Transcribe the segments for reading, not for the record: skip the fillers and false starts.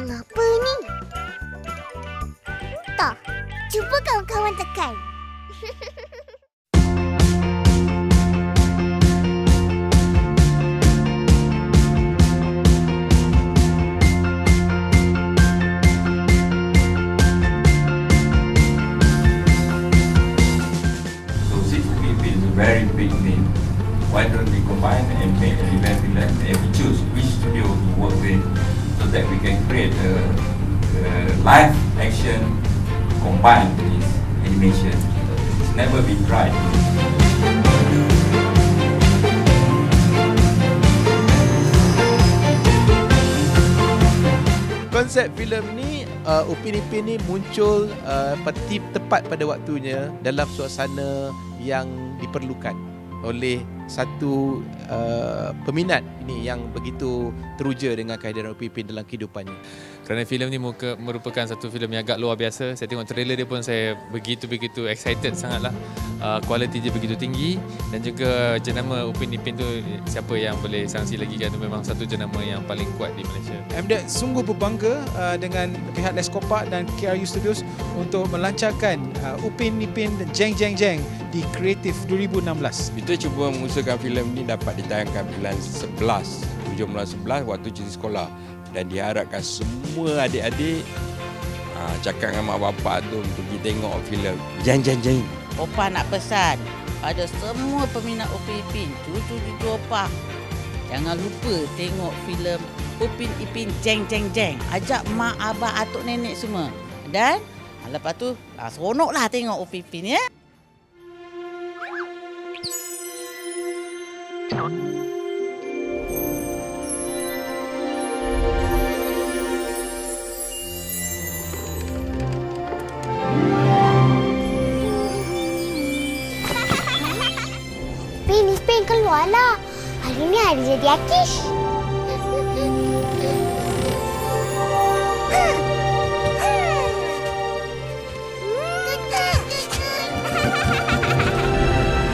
Yang apa ni? Tak, cuba kawan-kawan tekan. Very big name. Why don't we combine and make an event like and we choose which studio to work with so that we can create a live action combined with animation. It's never been tried. Konsep filem ni Upin Ipin ni muncul tepat pada waktunya dalam suasana yang diperlukan oleh satu peminat ini yang begitu teruja dengan kehadiran Upin Ipin dalam kehidupannya. Kerana filem ni merupakan satu filem yang agak luar biasa. Saya tengok trailer dia pun saya begitu excited sangatlah. Kualiti dia begitu tinggi dan juga jenama Upin Ipin tu siapa yang boleh sangsi lagi kan, memang satu jenama yang paling kuat di Malaysia. MDEC sungguh berbangga dengan pihak Leskopak dan KRU Studios untuk melancarkan Upin Ipin Jeng Jeng Jeng di Kreatif 2016. Kita cuba mengusahakan filem ini dapat ditayangkan bulan 11, hujung bulan 11 waktu cuti sekolah, dan diharapkan semua adik-adik cakap dengan mak bapak tu untuk pergi tengok filem Jeng Jeng Jeng. Opah nak pesan pada semua peminat Upin Ipin, cucu-cucu Opah, jangan lupa tengok filem Upin Ipin Jeng Jeng Jeng. Ajak mak, abah, atuk, nenek semua. Dan lepas tu seronoklah tengok Upin Ipin ya. Ipin keluarlah. Hari ni hari jadi Akish.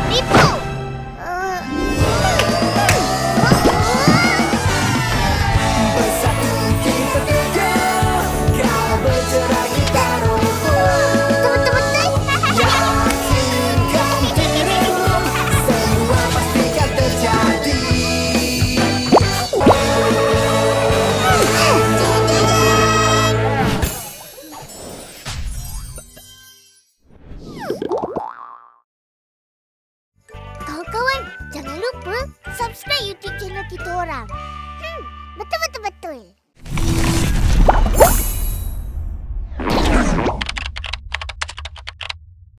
Nipu. Bersatu kita tegar, kau bergerak kita rumput. Betul-betul. Yakinkan dirimu, semua pasti akan terjadi. Kawan-kawan, jangan lupa subscribe YouTube channel kita orang. Betul-betul.